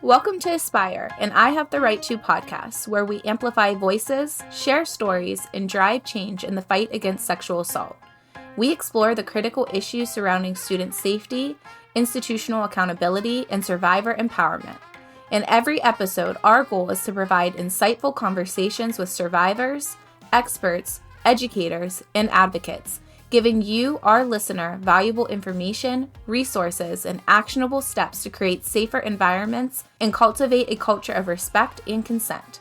Welcome to Aspire, and I Have the Right to podcast, where we amplify voices, share stories, and drive change in the fight against sexual assault. We explore the critical issues surrounding student safety, institutional accountability, and survivor empowerment. In every episode, our goal is to provide insightful conversations with survivors, experts, educators, and advocates, giving you, our listener, valuable information, resources, and actionable steps to create safer environments and cultivate a culture of respect and consent.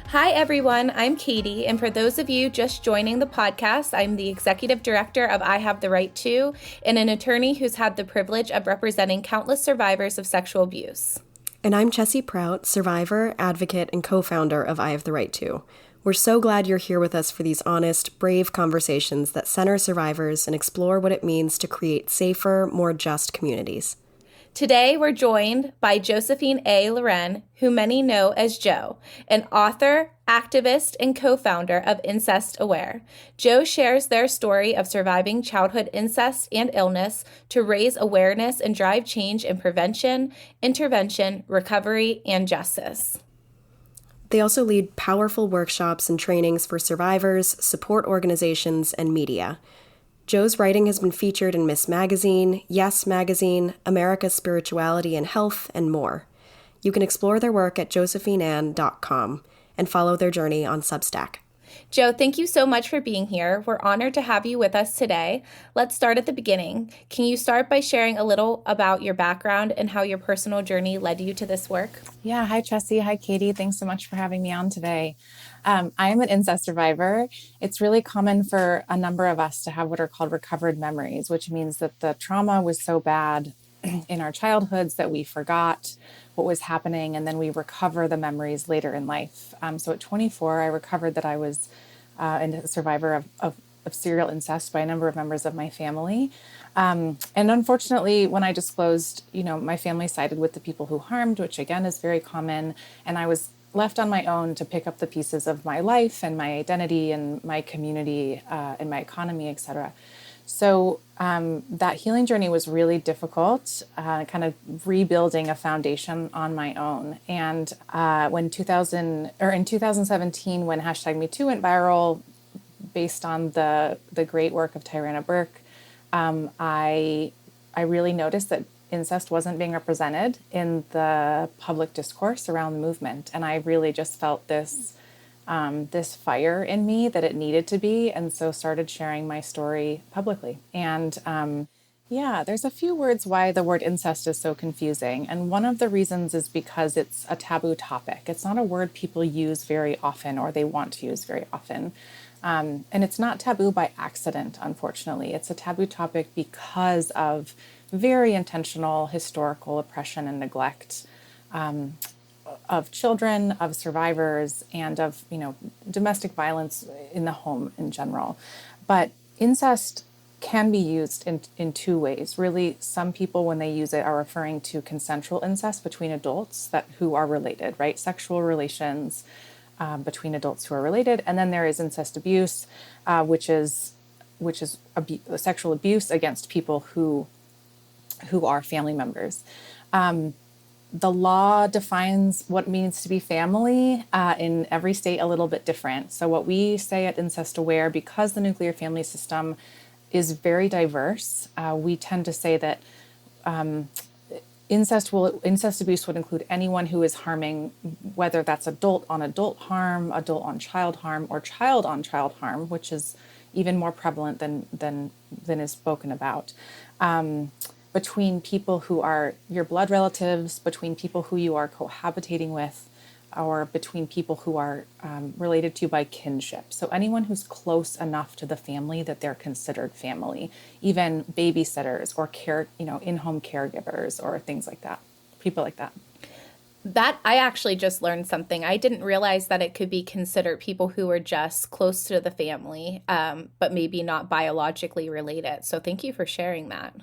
Hi, everyone. I'm Katie, and for those of you just joining the podcast, I'm the executive director of I Have the Right To, and an attorney who's had the privilege of representing countless survivors of sexual abuse. And I'm Chessy Prout, survivor, advocate, and co-founder of I Have the Right To. We're so glad you're here with us for these honest, brave conversations that center survivors and explore what it means to create safer, more just communities. Today, we're joined by Josephine A. who many know as Jo, an author, activist, and co-founder of Incest Aware. Jo shares their story of surviving childhood incest and illness to raise awareness and drive change in prevention, intervention, recovery, and justice. They also lead powerful workshops and trainings for survivors, support organizations, and media. Jo's writing has been featured in Miss Magazine, Yes Magazine, America's Spirituality and Health, and more. You can explore their work at josephineann.com and follow their journey on Substack. Jo, thank you so much for being here. We're honored to have you with us today. Let's start at the beginning. Can you start by sharing a little about your background and how your personal journey led you to this work? Yeah. Hi, Chessy. Hi, Katie. Thanks so much for having me on today. I am an incest survivor. It's really common for a number of us to have what are called recovered memories, which means that the trauma was so bad in our childhoods that we forgot what was happening, and then we recover the memories later in life. So at 24, I recovered that I was a survivor of serial incest by a number of members of my family. And unfortunately, when I disclosed, my family sided with the people who harmed, which again is very common, and I was left on my own to pick up the pieces of my life and my identity and my community and my economy, etc. So that healing journey was really difficult, kind of rebuilding a foundation on my own. And in 2017, when #MeToo went viral, based on the great work of Tyrana Burke, I really noticed that incest wasn't being represented in the public discourse around the movement, and I really just felt this fire in me that it needed to be, and so started sharing my story publicly. And there's a few words why the word incest is so confusing, and one of the reasons is because it's a taboo topic. It's not a word people use very often, or they want to use very often. And it's not taboo by accident, unfortunately. It's a taboo topic because of very intentional historical oppression and neglect of children, of survivors, and of, domestic violence in the home in general. But incest can be used in two ways. Really, some people, when they use it, are referring to consensual incest between adults who are related, right? Sexual relations between adults who are related. And then there is incest abuse, which is sexual abuse against people who are family members. The law defines what means to be family in every state a little bit different. So what we say at Incest Aware, because the nuclear family system is very diverse, we tend to say that incest abuse would include anyone who is harming, whether that's adult on adult harm, adult on child harm, or child on child harm, which is even more prevalent than is spoken about. Between people who are your blood relatives, between people who you are cohabitating with, or between people who are related to you by kinship. So anyone who's close enough to the family that they're considered family, even babysitters or in-home caregivers or things like that, people like that. That I actually just learned something. I didn't realize that it could be considered people who are just close to the family, but maybe not biologically related. So thank you for sharing that.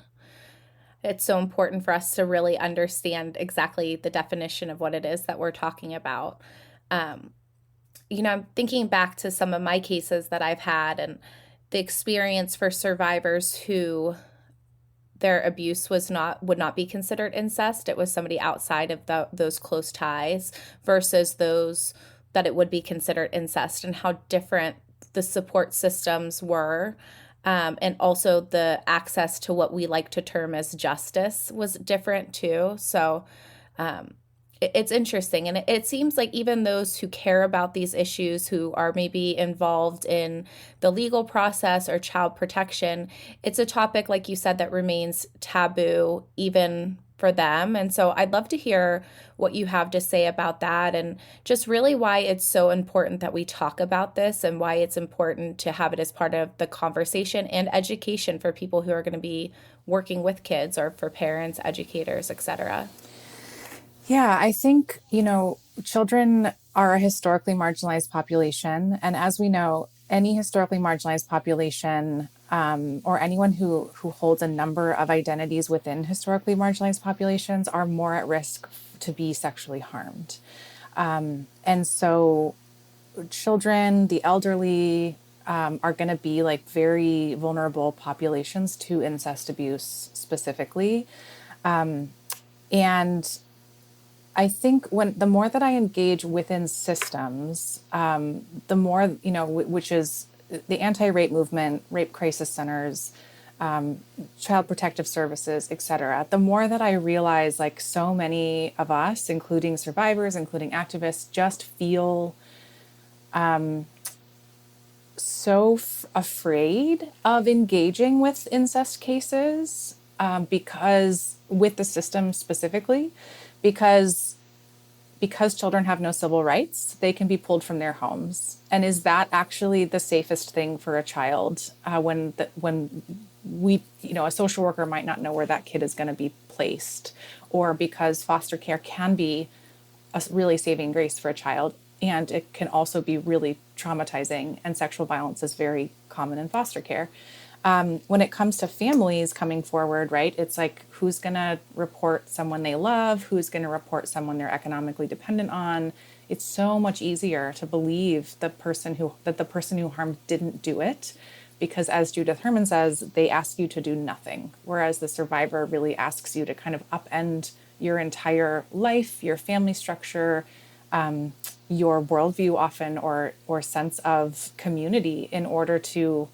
It's so important for us to really understand exactly the definition of what it is that we're talking about. I'm thinking back to some of my cases that I've had and the experience for survivors who their abuse would not be considered incest. It was somebody outside of those close ties versus those that it would be considered incest, and how different the support systems were. And also the access to what we like to term as justice was different too. So it's interesting. And it seems like even those who care about these issues, who are maybe involved in the legal process or child protection, it's a topic, like you said, that remains taboo even for them. And so I'd love to hear what you have to say about that, and just really why it's so important that we talk about this, and why it's important to have it as part of the conversation and education for people who are going to be working with kids, or for parents, educators, etc. Yeah, I think, children are a historically marginalized population. And as we know, any historically marginalized population, or anyone who holds a number of identities within historically marginalized populations, are more at risk to be sexually harmed. And so children, the elderly, are going to be like very vulnerable populations to incest abuse specifically. And I think the more that I engage within systems, the more, which is the anti-rape movement, rape crisis centers, child protective services, et cetera, the more that I realize, like, so many of us, including survivors, including activists, just feel afraid of engaging with incest cases, because with the system specifically, because children have no civil rights, they can be pulled from their homes. And is that actually the safest thing for a child, when we, a social worker might not know where that kid is going to be placed, or because foster care can be a really saving grace for a child, and it can also be really traumatizing, and sexual violence is very common in foster care. When it comes to families coming forward, right, it's like, who's going to report someone they love? Who's going to report someone they're economically dependent on? It's so much easier to believe that the person who harmed didn't do it, because, as Judith Herman says, they ask you to do nothing, whereas the survivor really asks you to kind of upend your entire life, your family structure, your worldview often, or sense of community, in order to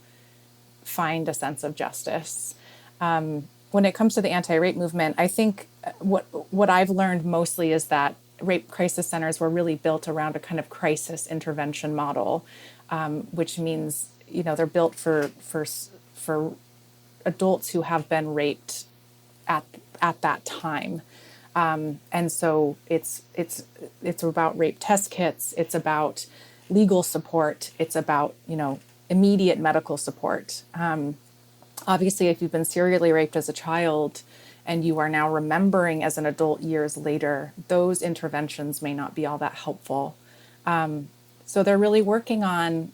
find a sense of justice. When it comes to the anti-rape movement, I think what I've learned mostly is that rape crisis centers were really built around a kind of crisis intervention model, which means, they're built for adults who have been raped at that time. And so it's about rape test kits. It's about legal support. It's about, immediate medical support. Obviously, if you've been serially raped as a child and you are now remembering as an adult years later, those interventions may not be all that helpful. So they're really working on,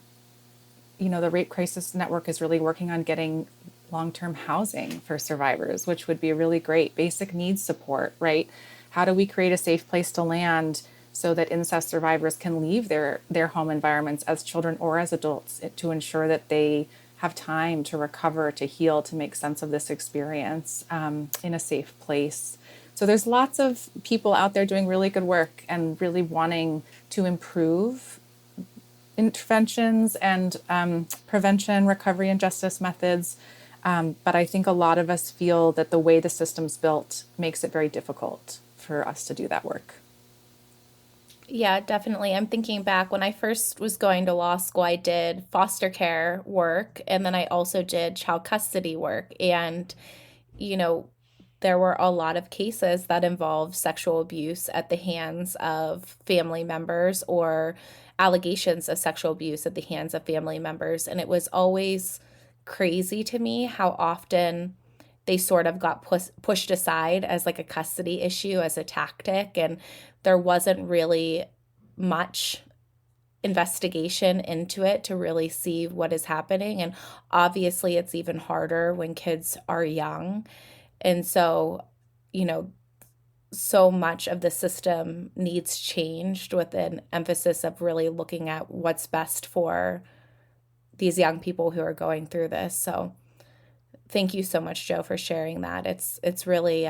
the Rape Crisis Network is really working on getting long-term housing for survivors, which would be really great. Basic needs support, right? How do we create a safe place to land so that incest survivors can leave their home environments as children or as adults, to ensure that they have time to recover, to heal, to make sense of this experience, in a safe place. So there's lots of people out there doing really good work and really wanting to improve interventions and prevention, recovery, and justice methods. But I think a lot of us feel that the way the system's built makes it very difficult for us to do that work. Yeah, definitely. I'm thinking back when I first was going to law school, I did foster care work, and then I also did child custody work. And, there were a lot of cases that involved sexual abuse at the hands of family members, or allegations of sexual abuse at the hands of family members. And it was always crazy to me how often they sort of got pushed aside as like a custody issue, as a tactic, and there wasn't really much investigation into it to really see what is happening. And obviously it's even harder when kids are young. And so, so much of the system needs changed, with an emphasis of really looking at what's best for these young people who are going through this. So thank you so much, Joe, for sharing that. It's really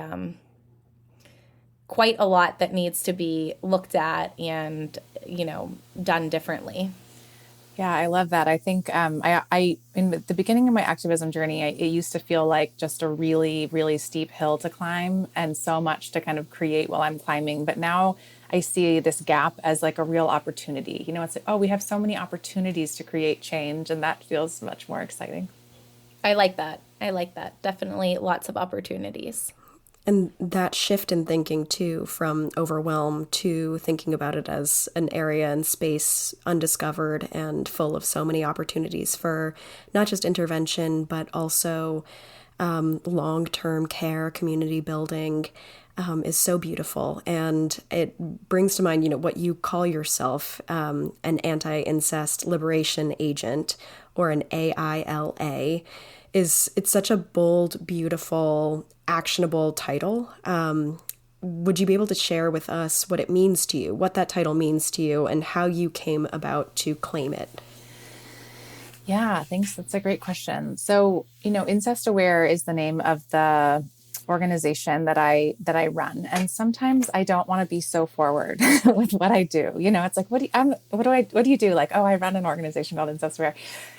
quite a lot that needs to be looked at and, done differently. Yeah, I love that. I think I in the beginning of my activism journey, it used to feel like just a really, really steep hill to climb and so much to kind of create while I'm climbing. But now I see this gap as like a real opportunity. It's like, oh, we have so many opportunities to create change, and that feels much more exciting. I like that. Definitely lots of opportunities. And that shift in thinking, too, from overwhelm to thinking about it as an area and space undiscovered and full of so many opportunities for not just intervention, but also long-term care, community building, is so beautiful. And it brings to mind, what you call yourself, an anti-incest liberation agent, or an AILA. It's such a bold, beautiful, actionable title. Would you be able to share with us what it means to you, what that title means to you, and how you came about to claim it? Yeah, thanks. That's a great question. So, Incest Aware is the name of the organization that I run, and sometimes I don't want to be so forward with what I do. It's like, what do you do? Like, oh, I run an organization called Incest Aware.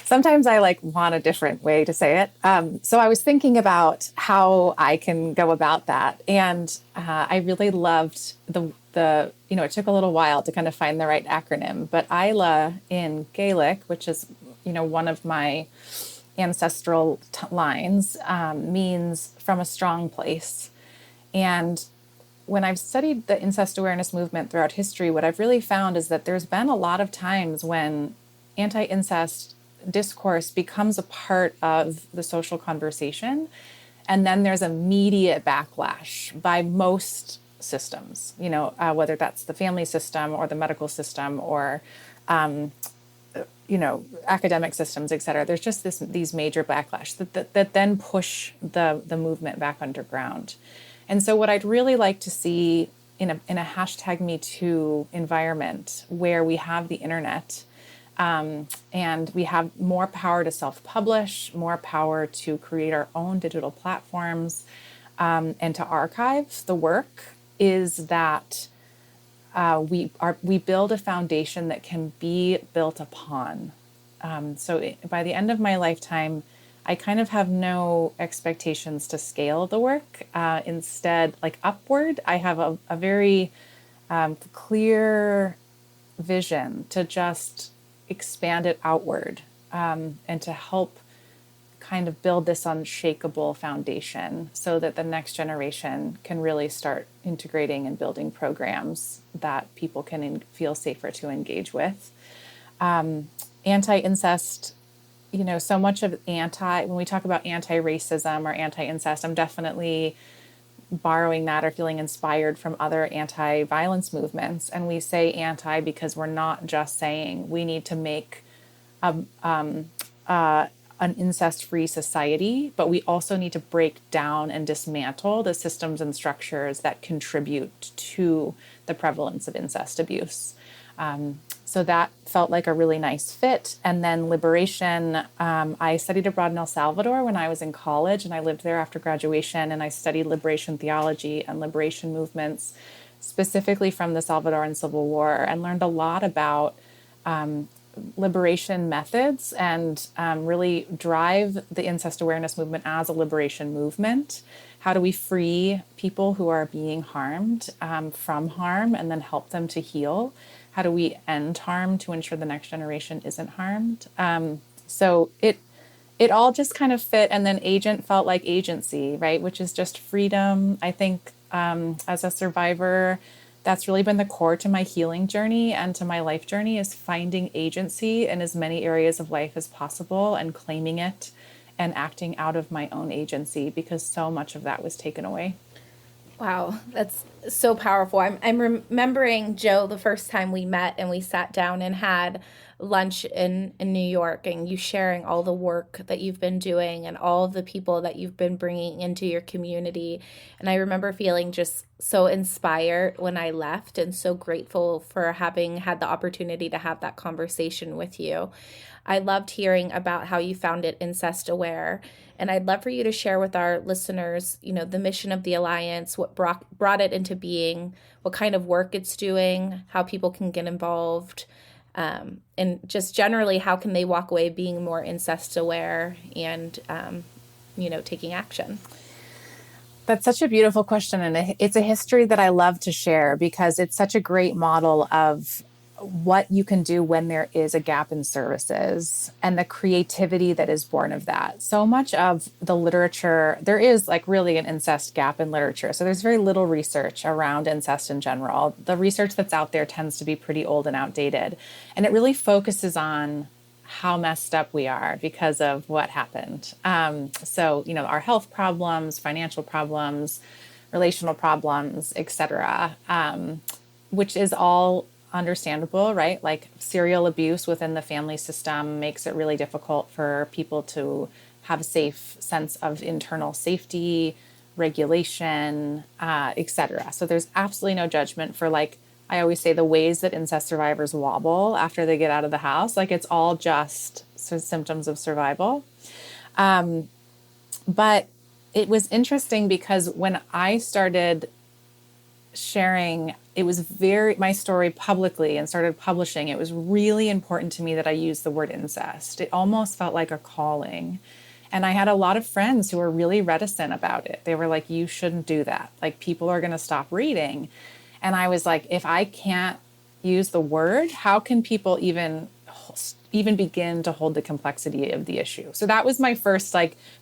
Sometimes I like want a different way to say it. So I was thinking about how I can go about that, and I really loved the it took a little while to kind of find the right acronym, but Isla in Gaelic, which is one of my ancestral lines, means from a strong place. And when I've studied the incest awareness movement throughout history, what I've really found is that there's been a lot of times when anti-incest discourse becomes a part of the social conversation, and then there's immediate backlash by most systems, whether that's the family system or the medical system or academic systems, et cetera. There's just these major backlash that then push the movement back underground. And so what I'd really like to see in a hashtag Me Too environment where we have the internet, and we have more power to self-publish, more power to create our own digital platforms, and to archive the work, is that we build a foundation that can be built upon. By the end of my lifetime, I kind of have no expectations to scale the work. Instead, like upward, I have a very clear vision to just expand it outward, and to help kind of build this unshakable foundation so that the next generation can really start integrating and building programs that people can feel safer to engage with. Anti-incest, so much of when we talk about anti-racism or anti-incest, I'm definitely borrowing that or feeling inspired from other anti-violence movements. And we say anti because we're not just saying we need to make an incest-free society, but we also need to break down and dismantle the systems and structures that contribute to the prevalence of incest abuse. So that felt like a really nice fit. And then liberation, I studied abroad in El Salvador when I was in college, and I lived there after graduation, and I studied liberation theology and liberation movements, specifically from the Salvadoran Civil War, and learned a lot about liberation methods and really drive the incest awareness movement as a liberation movement. How do we free people who are being harmed from harm and then help them to heal? How do we end harm to ensure the next generation isn't harmed? So it all just kind of fit. And then agent felt like agency, right? Which is just freedom. I think as a survivor, that's really been the core to my healing journey and to my life journey, is finding agency in as many areas of life as possible and claiming it and acting out of my own agency, because so much of that was taken away. Wow, that's so powerful. I'm remembering, Joe, the first time we met and we sat down and had lunch in New York and you sharing all the work that you've been doing and all of the people that you've been bringing into your community. And I remember feeling just so inspired when I left and so grateful for having had the opportunity to have that conversation with you. I loved hearing about how you founded Incest Aware. And I'd love for you to share with our listeners, the mission of the Alliance, what brought it into being, what kind of work it's doing, how people can get involved, and just generally, how can they walk away being more incest aware and, taking action? That's such a beautiful question. And it's a history that I love to share because it's such a great model of what you can do when there is a gap in services and the creativity that is born of that. So much of the literature, there is like really an incest gap in literature. So there's very little research around incest in general. The research that's out there tends to be pretty old and outdated. And it really focuses on how messed up we are because of what happened. Our health problems, financial problems, relational problems, etc., which is all understandable, right? Like serial abuse within the family system makes it really difficult for people to have a safe sense of internal safety, regulation, etc. So there's absolutely no judgment for, like, I always say, the ways that incest survivors wobble after they get out of the house. Like, it's all just symptoms of survival. But it was interesting because when I started sharing my story publicly and started publishing, it was really important to me that I used the word incest. It almost felt like a calling. And I had a lot of friends who were really reticent about it. They were like, you shouldn't do that. Like, people are going to stop reading. And I was like, if I can't use the word, how can people even begin to hold the complexity of the issue? So that was my first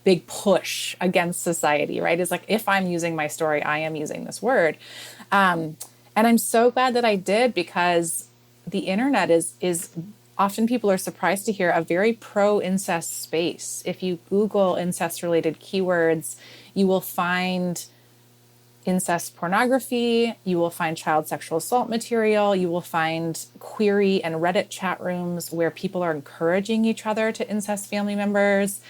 big push against society, right? Is like, if I'm using my story, I am using this word. And I'm so glad that I did, because the internet is often, people are surprised to hear, a very pro-incest space. If you Google incest-related keywords, you will find incest pornography, you will find child sexual assault material, you will find query and Reddit chat rooms where people are encouraging each other to incest family members.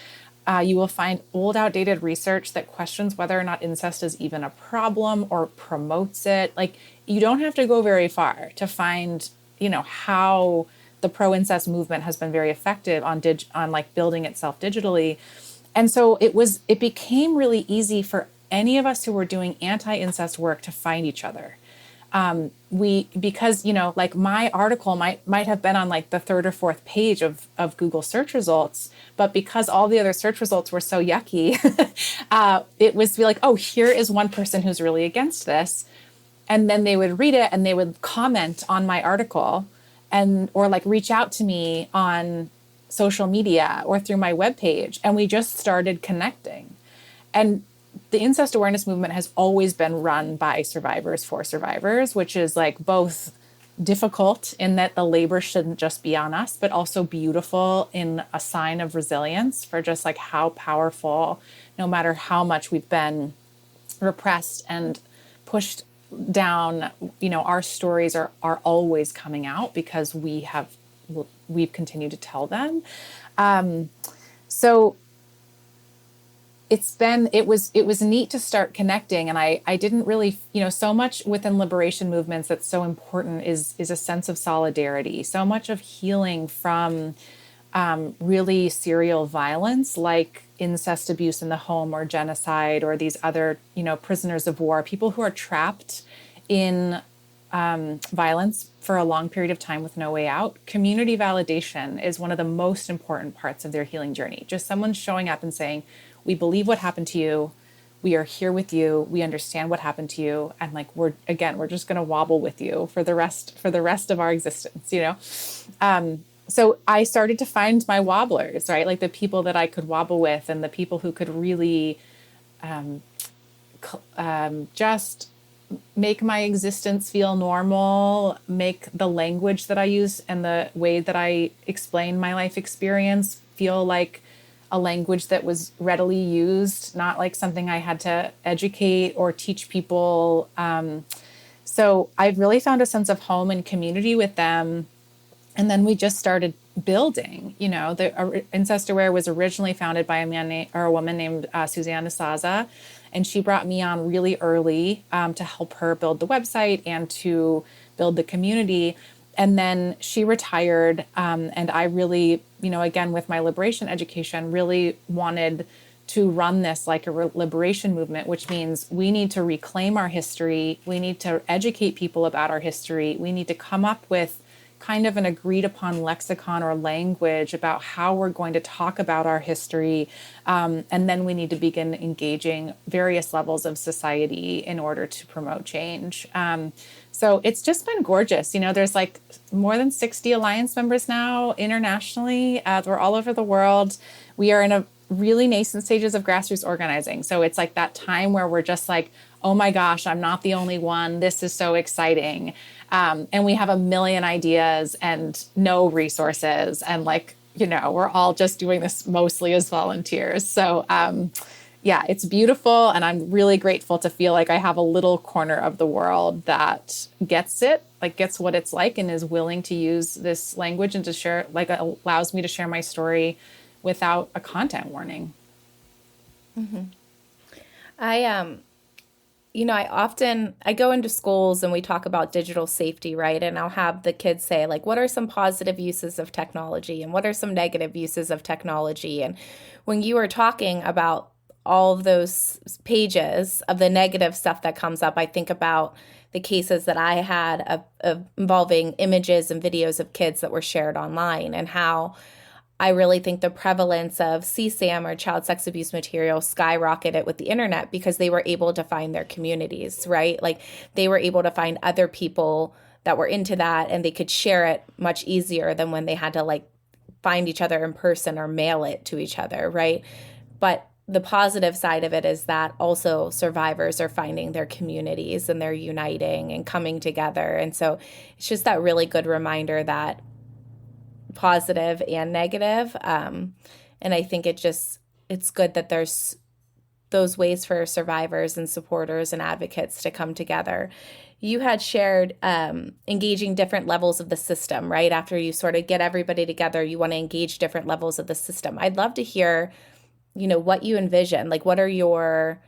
You will find old, outdated research that questions whether or not incest is even a problem or promotes it. Like, you don't have to go very far to find, how the pro-incest movement has been very effective on building itself digitally. And so it became really easy for any of us who were doing anti-incest work to find each other. Because my article might have been on the third or fourth page of Google search results, but because all the other search results were so yucky, it was like, oh, here is one person who's really against this. And then they would read it and they would comment on my article or reach out to me on social media or through my webpage. And we just started connecting. And the incest awareness movement has always been run by survivors for survivors, which is both difficult in that the labor shouldn't just be on us, but also beautiful in a sign of resilience for just how powerful, no matter how much we've been repressed and pushed down, our stories are always coming out because we've continued to tell them. So it was neat to start connecting. And I didn't really, so much within liberation movements that's so important is a sense of solidarity. So much of healing from really serial violence, like incest abuse in the home or genocide or these other, prisoners of war, people who are trapped in violence for a long period of time with no way out. Community validation is one of the most important parts of their healing journey. Just someone showing up and saying, we believe what happened to you. We are here with you. We understand what happened to you. And we're just going to wobble with you for the rest of our existence, So I started to find my wobblers, right? The people that I could wobble with and the people who could really just make my existence feel normal, make the language that I use and the way that I explain my life experience feel like a language that was readily used, not like something I had to educate or teach people. So I've really found a sense of home and community with them. And then we just started building. The Incest Aware was originally founded by a woman named Susanna Saza, and she brought me on really early to help her build the website and to build the community. And then she retired, and I really, again, with my liberation education, really wanted to run this like a liberation movement, which means we need to reclaim our history. We need to educate people about our history. We need to come up with kind of an agreed upon lexicon or language about how we're going to talk about our history. And then we need to begin engaging various levels of society in order to promote change. So it's just been gorgeous. There's like more than 60 Alliance members now internationally. We're all over the world. We are in a really nascent stages of grassroots organizing. So it's like that time where we're just like, oh my gosh, I'm not the only one. This is so exciting. And we have a million ideas and no resources. And we're all just doing this mostly as volunteers. So yeah, it's beautiful. And I'm really grateful to feel like I have a little corner of the world that gets it, gets what it's like and is willing to use this language and to share, allows me to share my story without a content warning. Mm-hmm. I go into schools and we talk about digital safety, right? And I'll have the kids say, what are some positive uses of technology and what are some negative uses of technology? And when you were talking about all of those pages of the negative stuff that comes up, I think about the cases that I had of involving images and videos of kids that were shared online, and how I really think the prevalence of CSAM or child sex abuse material skyrocketed with the internet because they were able to find their communities, right? They were able to find other people that were into that, and they could share it much easier than when they had to find each other in person or mail it to each other, right? But the positive side of it is that also survivors are finding their communities and they're uniting and coming together. And so it's just that really good reminder that positive and negative. And I think it's good that there's those ways for survivors and supporters and advocates to come together. You had shared engaging different levels of the system, right? After you sort of get everybody together, you want to engage different levels of the system. I'd love to hear, what you envision. What are your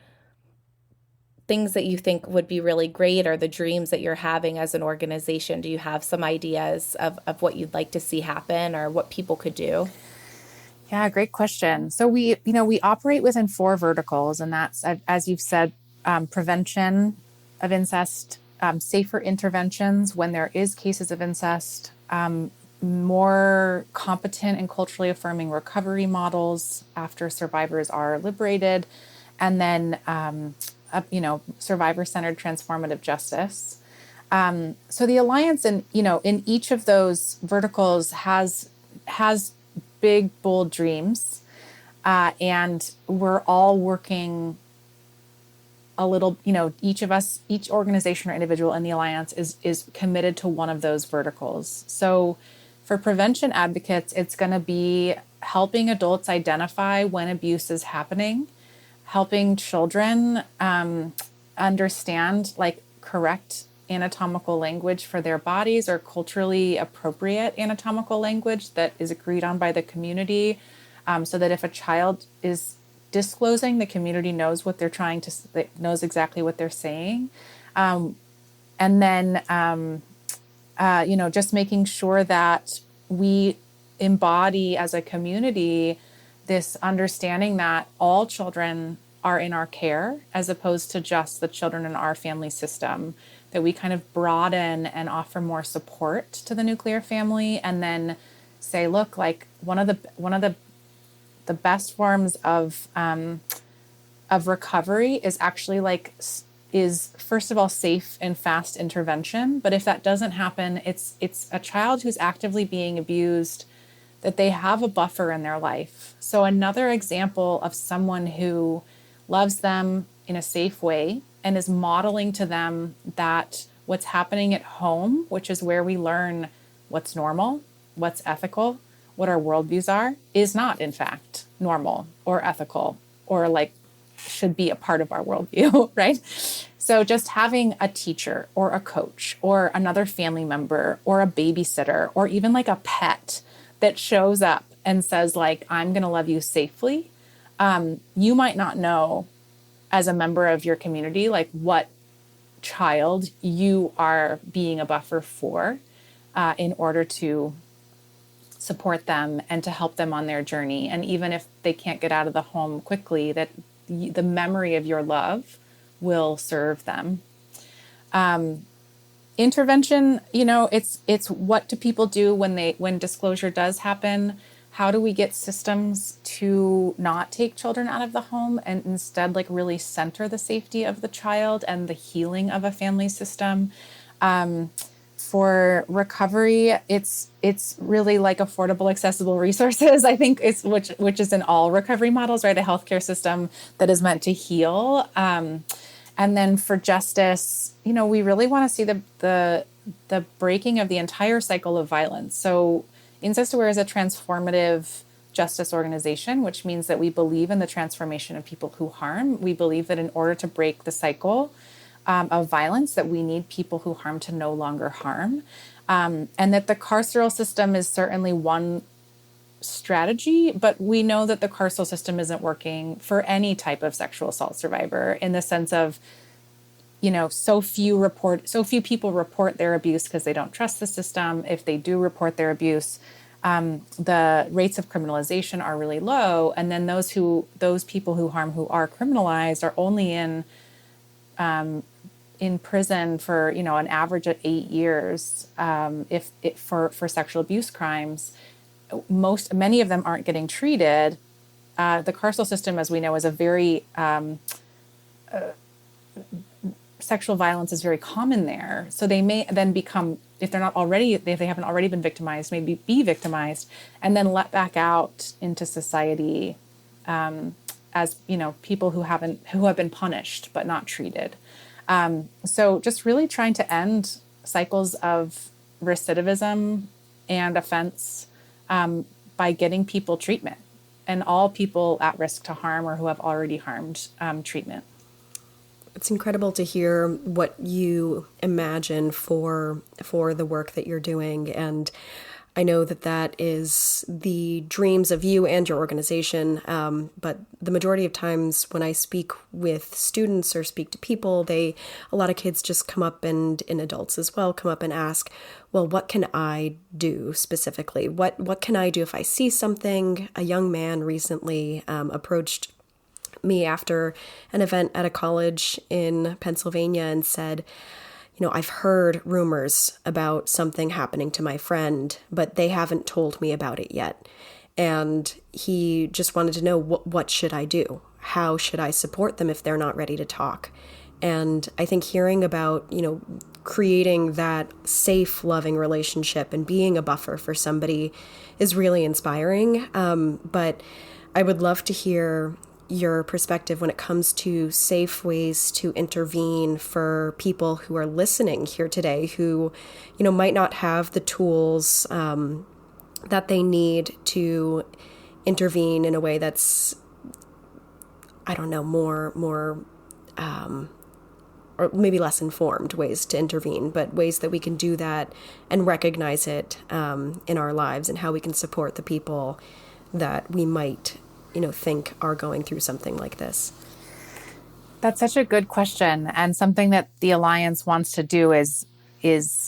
things that you think would be really great, or the dreams that you're having as an organization? Do you have some ideas of what you'd like to see happen or what people could do? Yeah, great question. So we operate within 4 verticals, and that's, as you've said, prevention of incest, safer interventions when there is cases of incest, more competent and culturally affirming recovery models after survivors are liberated, and then survivor-centered transformative justice. So the Alliance, in each of those verticals has big, bold dreams, and we're all working a little. Each organization or individual in the Alliance is committed to one of those verticals. So for prevention advocates, it's going to be helping adults identify when abuse is happening, helping children understand correct anatomical language for their bodies, or culturally appropriate anatomical language that is agreed on by the community, so that if a child is disclosing, the community knows what they're knows exactly what they're saying. And then, just making sure that we embody as a community this understanding that all children are in our care, as opposed to just the children in our family system, that we kind of broaden and offer more support to the nuclear family, and then say, look, one of the best forms of recovery is actually is first of all safe and fast intervention. But if that doesn't happen, it's a child who's actively being abused, that they have a buffer in their life. So another example of someone who loves them in a safe way and is modeling to them that what's happening at home, which is where we learn what's normal, what's ethical, what our worldviews are, is not in fact normal or ethical or should be a part of our worldview, right? So just having a teacher or a coach or another family member or a babysitter or even a pet that shows up and says, like, I'm going to love you safely, you might not know as a member of your community, like what child you are being a buffer for in order to support them and to help them on their journey. And even if they can't get out of the home quickly, that the memory of your love will serve them. Intervention, it's what do people do when disclosure does happen? How do we get systems to not take children out of the home and instead like really center the safety of the child and the healing of a family system? For recovery, it's really like affordable, accessible resources. I think it's which is in all recovery models, right? A healthcare system that is meant to heal. And then for justice, we really want to see the breaking of the entire cycle of violence. So Incest Aware is a transformative justice organization, which means that we believe in the transformation of people who harm. We believe that in order to break the cycle of violence, that we need people who harm to no longer harm. And that the carceral system is certainly one strategy, but we know that the carceral system isn't working for any type of sexual assault survivor, in the sense of, so few people report their abuse because they don't trust the system. If they do report their abuse, the rates of criminalization are really low. And then those people who harm, who are criminalized, are only in prison for, an average of 8 years, for sexual abuse crimes. Many of them aren't getting treated. The carceral system, as we know, is a very sexual violence is very common there. So they may then become, if they haven't already been victimized, maybe be victimized and then let back out into society as people who have been punished but not treated. So just really trying to end cycles of recidivism and offense by getting people treatment, and all people at risk to harm or who have already harmed treatment. It's incredible to hear what you imagine for the work that you're doing. And I know that is the dreams of you and your organization. But the majority of times when I speak with students or speak to people, a lot of kids just come up, and adults as well, come up and ask, well, what can I do specifically? What can I do if I see something? A young man recently approached me after an event at a college in Pennsylvania and said, I've heard rumors about something happening to my friend, but they haven't told me about it yet. And he just wanted to know, what should I do? How should I support them if they're not ready to talk? And I think hearing about, creating that safe, loving relationship and being a buffer for somebody is really inspiring. But I would love to hear your perspective when it comes to safe ways to intervene for people who are listening here today, who, might not have the tools that they need to intervene in a way that's, more or maybe less informed ways to intervene, but ways that we can do that and recognize it in our lives, and how we can support the people that we might think are going through something like this. That's such a good question, and something that the Alliance wants to do is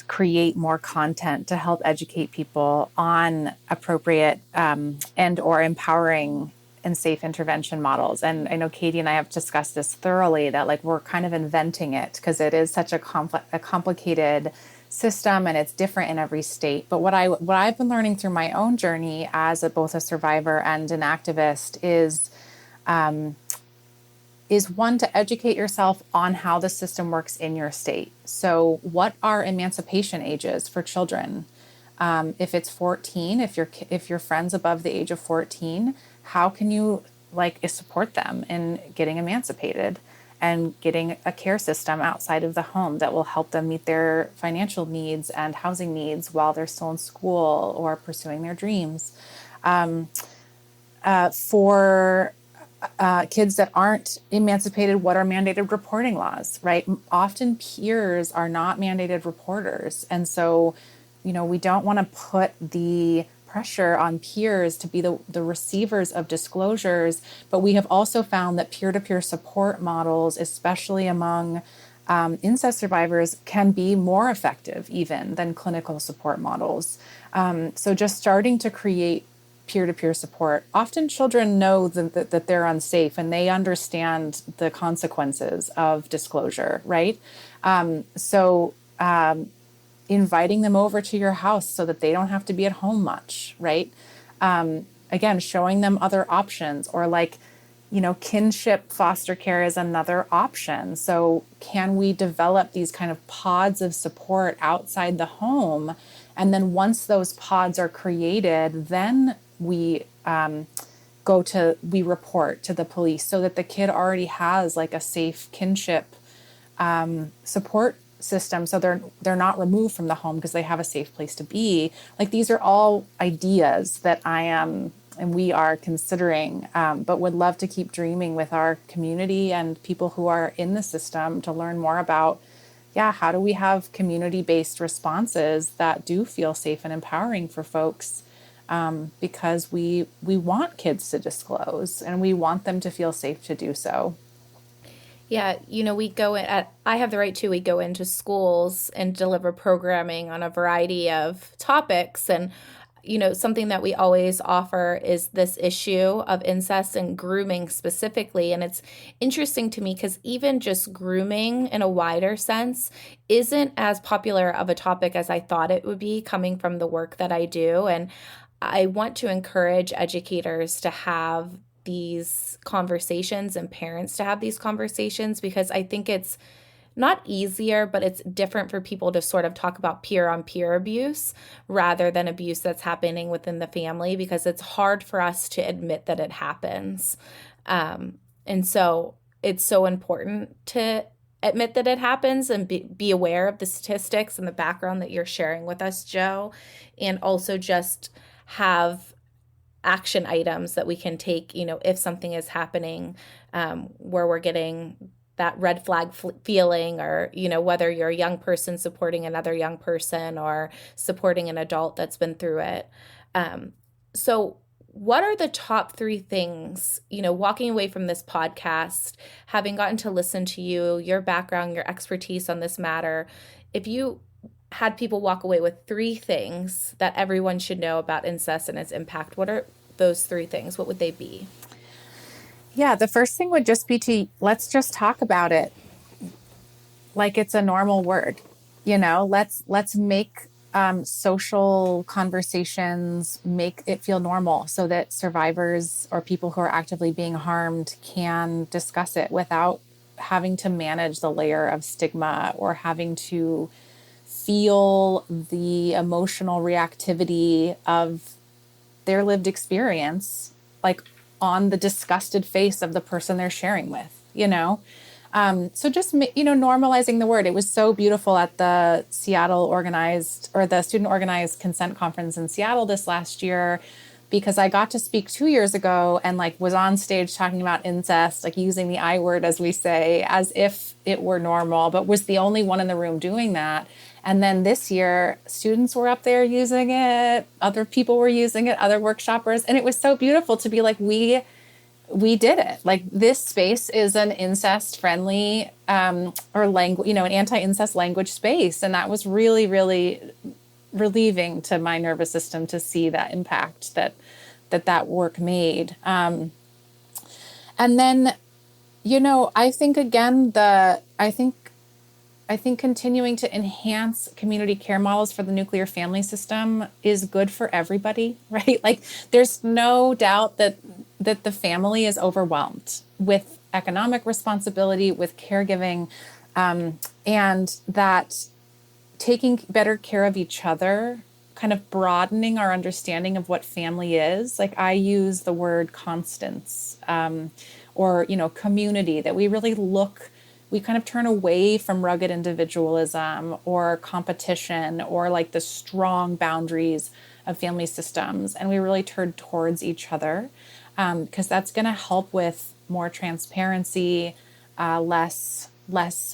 create more content to help educate people on appropriate and or empowering and safe intervention models. And I know Katie and I have discussed this thoroughly, that we're kind of inventing it because it is such a complicated system and it's different in every state. But what I've been learning through my own journey as both a survivor and an activist is one, to educate yourself on how the system works in your state. So what are emancipation ages for children? If it's 14, if your friend's above the age of 14, how can you support them in getting emancipated and getting a care system outside of the home that will help them meet their financial needs and housing needs while they're still in school or pursuing their dreams? For kids that aren't emancipated, what are mandated reporting laws, right? Often peers are not mandated reporters. And so, we don't want to put the pressure on peers to be the receivers of disclosures. But we have also found that peer-to-peer support models, especially among incest survivors, can be more effective even than clinical support models. So just starting to create peer-to-peer support. Often children know that they're unsafe and they understand the consequences of disclosure, right? So inviting them over to your house so that they don't have to be at home much, right? Again, showing them other options, or like, kinship foster care is another option. So can we develop these kind of pods of support outside the home? And then once those pods are created, then we report to the police so that the kid already has like a safe kinship support system, so they're not removed from the home because they have a safe place to be. Like, these are all ideas that I am and we are considering, but would love to keep dreaming with our community and people who are in the system to learn more about, how do we have community-based responses that do feel safe and empowering for folks, because we want kids to disclose and we want them to feel safe to do so. Yeah, we go I Have the Right To, we go into schools and deliver programming on a variety of topics. And, something that we always offer is this issue of incest and grooming specifically. And it's interesting to me because even just grooming in a wider sense isn't as popular of a topic as I thought it would be, coming from the work that I do. And I want to encourage educators to have these conversations and parents to have these conversations, because I think it's not easier, but it's different for people to sort of talk about peer on peer abuse rather than abuse that's happening within the family, because it's hard for us to admit that it happens. And so it's so important to admit that it happens and be aware of the statistics and the background that you're sharing with us, Joe, and also just have action items that we can take, if something is happening, where we're getting that red flag feeling, or, whether you're a young person supporting another young person or supporting an adult that's been through it. So what are the top 3 things, walking away from this podcast, having gotten to listen to you, your background, your expertise on this matter, if you had people walk away with 3 things that everyone should know about incest and its impact, what are those 3 things? What would they be? Yeah, the first thing would just be let's just talk about it like it's a normal word. Let's make social conversations, make it feel normal so that survivors or people who are actively being harmed can discuss it without having to manage the layer of stigma or having to feel the emotional reactivity of their lived experience, like on the disgusted face of the person they're sharing with, So just, normalizing the word. It was so beautiful at the the student organized consent conference in Seattle this last year, because I got to speak 2 years ago and was on stage talking about incest, using the I word, as we say, as if it were normal, but was the only one in the room doing that. And then this year, students were up there using it, other people were using it, other workshoppers. And it was so beautiful to be like, we did it. This space is an incest friendly, or language, an anti-incest language space. And that was really, really relieving to my nervous system to see that impact that work made. And then, I think again, I think continuing to enhance community care models for the nuclear family system is good for everybody, right? There's no doubt that the family is overwhelmed with economic responsibility, with caregiving, and that taking better care of each other, kind of broadening our understanding of what family is. I use the word constance, or, community, that we really we kind of turn away from rugged individualism or competition or the strong boundaries of family systems. And we really turn towards each other, because that's going to help with more transparency, less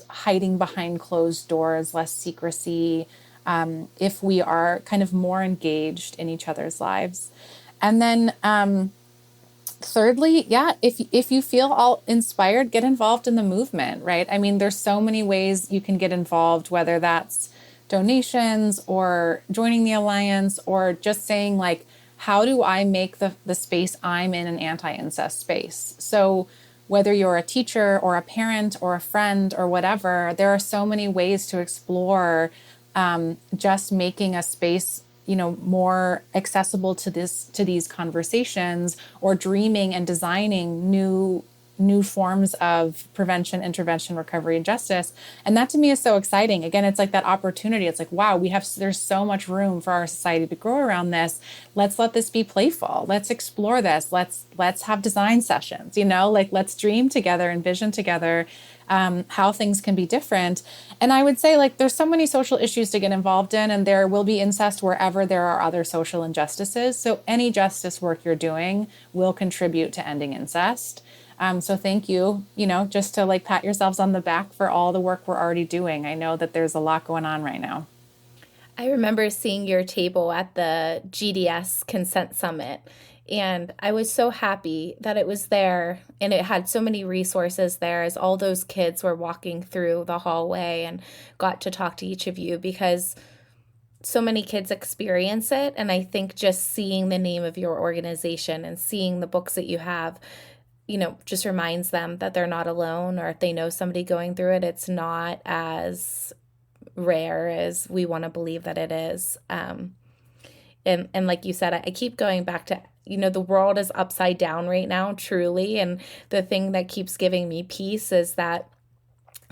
hiding behind closed doors, less secrecy, if we are kind of more engaged in each other's lives. And then thirdly, yeah, if you feel all inspired, get involved in the movement, right? I mean, there's so many ways you can get involved, whether that's donations or joining the Alliance or just saying like, how do I make the space I'm in an anti-incest space? So whether you're a teacher or a parent or a friend or whatever, there are so many ways to explore just making a space, more accessible to these conversations, or dreaming and designing new forms of prevention, intervention, recovery, and justice. And that to me is so exciting. Again, it's like that opportunity. It's like, wow, there's so much room for our society to grow around this. Let's let this be playful. Let's explore this. Let's have design sessions, let's dream together, envision together how things can be different. And I would say there's so many social issues to get involved in, and there will be incest wherever there are other social injustices. So any justice work you're doing will contribute to ending incest. So thank you, just to pat yourselves on the back for all the work we're already doing. I know that there's a lot going on right now. I remember seeing your table at the GDS Consent Summit, and I was so happy that it was there, and it had so many resources there as all those kids were walking through the hallway and got to talk to each of you, because so many kids experience it. And I think just seeing the name of your organization and seeing the books that you have, just reminds them that they're not alone, or if they know somebody going through it, it's not as rare as we want to believe that it is. And like you said, I keep going back to, the world is upside down right now, truly. And the thing that keeps giving me peace is that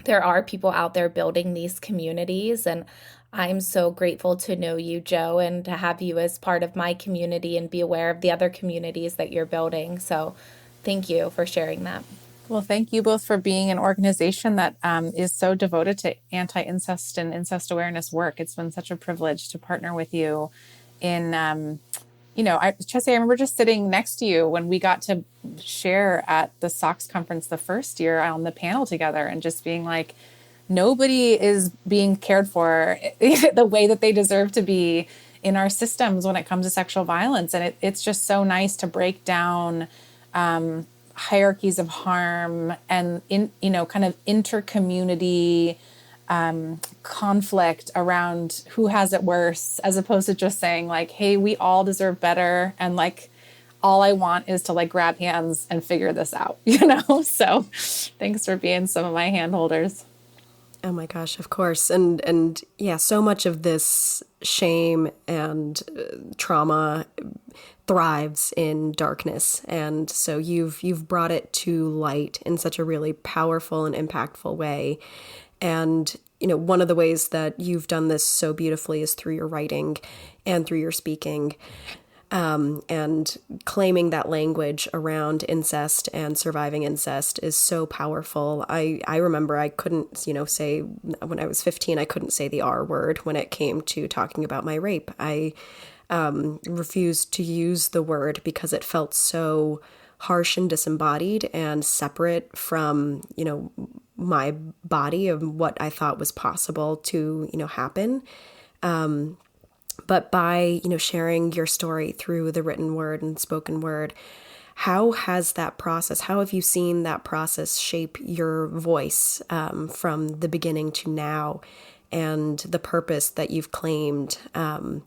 there are people out there building these communities. And I'm so grateful to know you, Jo, and to have you as part of my community and be aware of the other communities that you're building. So thank you for sharing that. Well, thank you both for being an organization that is so devoted to anti-incest and incest awareness work. It's been such a privilege to partner with you in, Chessy, I remember just sitting next to you when we got to share at the SOX conference the first year on the panel together, and just being like, nobody is being cared for the way that they deserve to be in our systems when it comes to sexual violence. And it's just so nice to break down hierarchies of harm and kind of inter-community conflict around who has it worse, as opposed to just saying hey, we all deserve better, and all I want is to grab hands and figure this out, So thanks for being some of my hand holders. Oh my gosh, of course. And yeah, so much of this shame and trauma thrives in darkness. And so you've brought it to light in such a really powerful and impactful way. And, one of the ways that you've done this so beautifully is through your writing and through your speaking. And claiming that language around incest and surviving incest is so powerful. I remember I couldn't, say, when I was 15, I couldn't say the R word when it came to talking about my rape. I refused to use the word because it felt so harsh and disembodied and separate from, my body of what I thought was possible to, happen. But by, sharing your story through the written word and spoken word, how has that process, how have you seen that process shape your voice from the beginning to now, and the purpose that you've claimed? And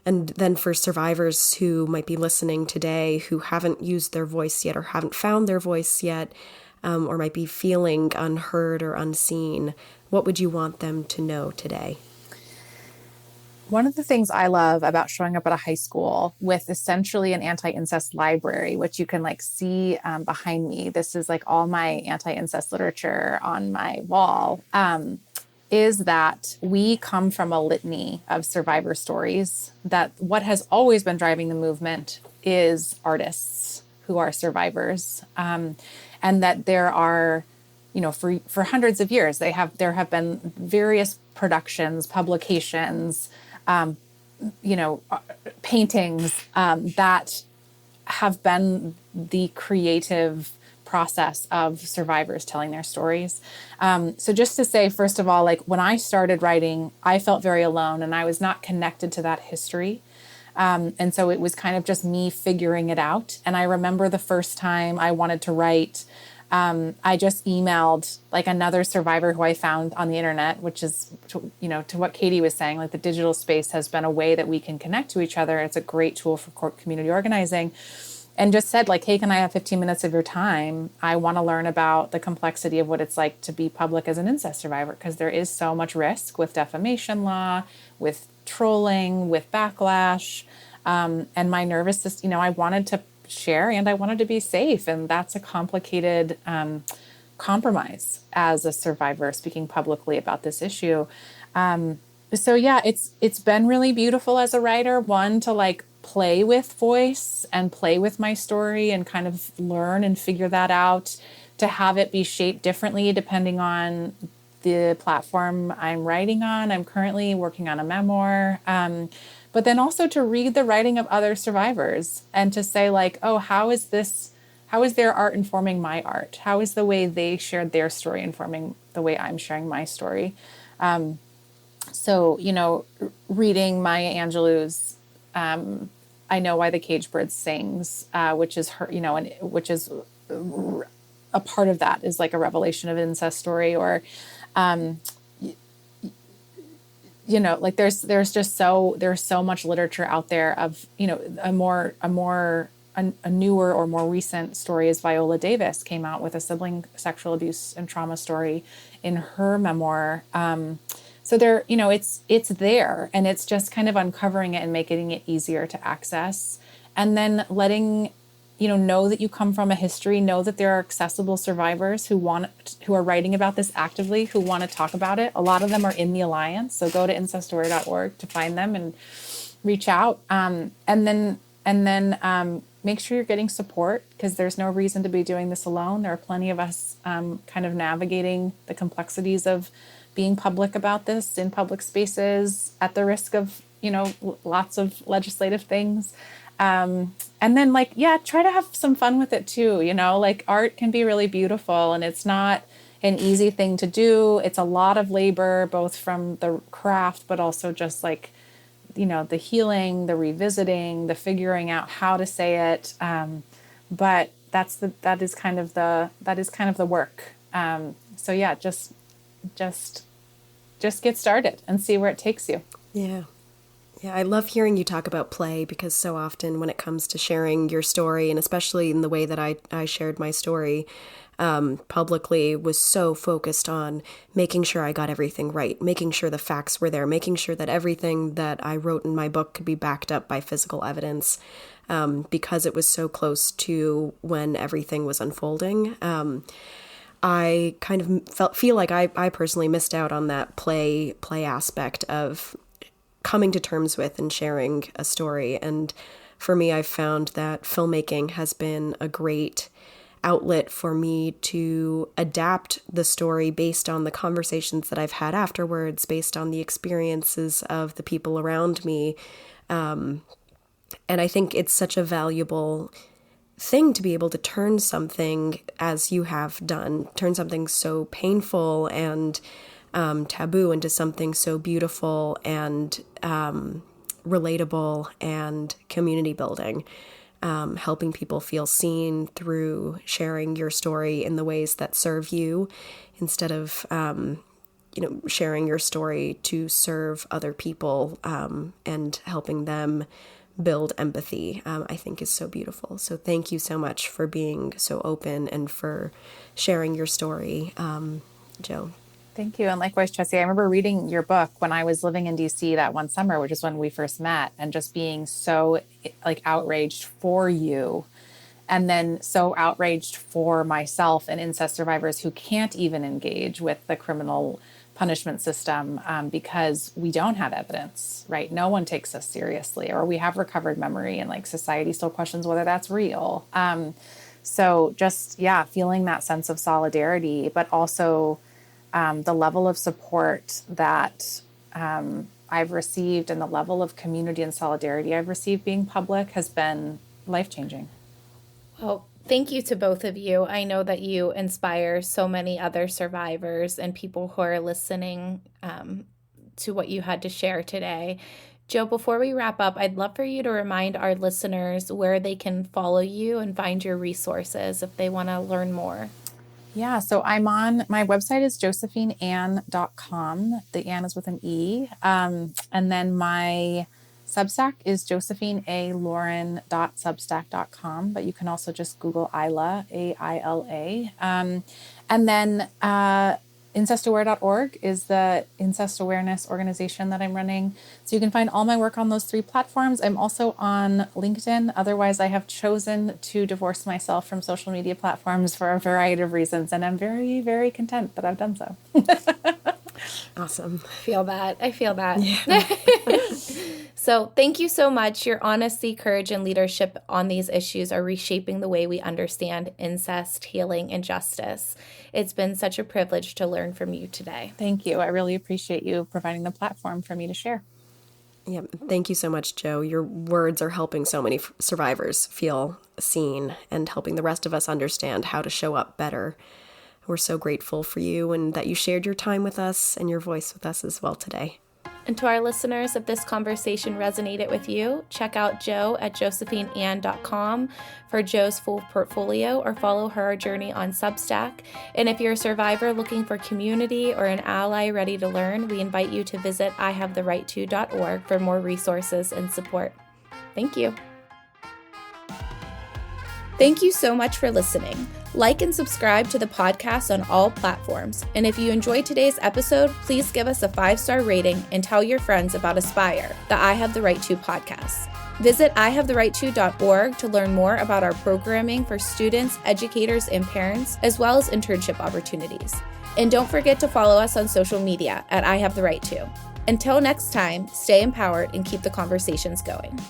then for survivors who might be listening today who haven't used their voice yet or haven't found their voice yet, or might be feeling unheard or unseen, what would you want them to know today? One of the things I love about showing up at a high school with essentially an anti-incest library, which you can see behind me, this is all my anti-incest literature on my wall, is that we come from a litany of survivor stories, that what has always been driving the movement is artists who are survivors. And that there are, for hundreds of years, there have been various productions, publications, paintings that have been the creative process of survivors telling their stories. So just to say, first of all, like when I started writing, I felt very alone and I was not connected to that history. And so it was kind of just me figuring it out. And I remember the first time I wanted to write, I just emailed like another survivor who I found on the internet, which is, to what Katie was saying, like the digital space has been a way that we can connect to each other. It's a great tool for community organizing. And just said like, hey, can I have 15 minutes of your time? I want to learn about the complexity of what it's like to be public as an incest survivor, because there is so much risk with defamation law, with trolling, with backlash. And my nervous system, I wanted to share and I wanted to be safe. And that's a complicated compromise as a survivor speaking publicly about this issue. So yeah, it's been really beautiful as a writer, one, to like play with voice and play with my story and kind of learn and figure that out, to have it be shaped differently depending on the platform I'm writing on. I'm currently working on a memoir, but then also to read the writing of other survivors and to say like, oh, how is their art informing my art? How is the way they shared their story informing the way I'm sharing my story? So, reading Maya Angelou's I Know Why the Caged Bird Sings, which is her, and which is a part of that is like a revelation of an incest story, or, like there's so much literature out there of, a newer or more recent story is Viola Davis came out with a sibling sexual abuse and trauma story in her memoir. So there, it's there, and it's just kind of uncovering it and making it easier to access, and then letting, know that you come from a history, know that there are accessible survivors who are writing about this actively, who want to talk about it. A lot of them are in the Alliance, so go to incestaware.org to find them and reach out, and then make sure you're getting support, because there's no reason to be doing this alone. There are plenty of us kind of navigating the complexities of being public about this in public spaces at the risk of, lots of legislative things. And then try to have some fun with it too. Like art can be really beautiful, and it's not an easy thing to do. It's a lot of labor, both from the craft, but also just like, the healing, the revisiting, the figuring out how to say it. But that is kind of the work. So yeah, just get started and see where it takes you. Yeah. Yeah, I love hearing you talk about play, because so often when it comes to sharing your story, and especially in the way that I shared my story publicly, was so focused on making sure I got everything right, making sure the facts were there, making sure that everything that I wrote in my book could be backed up by physical evidence, because it was so close to when everything was unfolding. I kind of feel like I personally missed out on that play aspect of coming to terms with and sharing a story. And for me, I've found that filmmaking has been a great outlet for me to adapt the story based on the conversations that I've had afterwards, based on the experiences of the people around me. And I think it's such a valuable thing to be able to turn something, as you have done, turn something so painful and taboo into something so beautiful and relatable and community building, helping people feel seen through sharing your story in the ways that serve you, instead of sharing your story to serve other people and helping them build empathy, I think is so beautiful. So thank you so much for being so open and for sharing your story, Jo. Thank you. And likewise, Chessy, I remember reading your book when I was living in DC that one summer, which is when we first met, and just being so outraged for you, and then so outraged for myself and incest survivors who can't even engage with the criminal punishment system because we don't have evidence, right? No one takes us seriously, or we have recovered memory, and society still questions whether that's real. So just, feeling that sense of solidarity, but also the level of support that I've received, and the level of community and solidarity I've received being public has been life-changing. Well, Thank you to both of you. I know that you inspire so many other survivors and people who are listening to what you had to share today. Joe, before we wrap up, I'd love for you to remind our listeners where they can follow you and find your resources if they want to learn more. Yeah, so my website is josephineann.com. The Ann is with an E. And then my Substack is josephinealauren.substack.com, but you can also just Google Isla, A-I-L-A. And then incestaware.org is the incest awareness organization that I'm running. So you can find all my work on those 3 platforms. I'm also on LinkedIn. Otherwise, I have chosen to divorce myself from social media platforms for a variety of reasons. And I'm very, very content that I've done so. Awesome. I feel that. Yeah. So thank you so much. Your honesty, courage, and leadership on these issues are reshaping the way we understand incest, healing, and justice. It's been such a privilege to learn from you today. Thank you. I really appreciate you providing the platform for me to share. Yeah, thank you so much, Joe. Your words are helping so many survivors feel seen and helping the rest of us understand how to show up better. We're so grateful for you and that you shared your time with us and your voice with us as well today. And to our listeners, if this conversation resonated with you, check out Joe at josephineann.com for Joe's full portfolio or follow her journey on Substack. And if you're a survivor looking for community or an ally ready to learn, we invite you to visit ihavetheright2.org for more resources and support. Thank you. Thank you so much for listening. Like and subscribe to the podcast on all platforms. And if you enjoyed today's episode, please give us a 5-star rating and tell your friends about Aspire, the I Have the Right To podcast. Visit ihavetheright2.org to learn more about our programming for students, educators, and parents, as well as internship opportunities. And don't forget to follow us on social media at I Have the Right To. Until next time, stay empowered and keep the conversations going.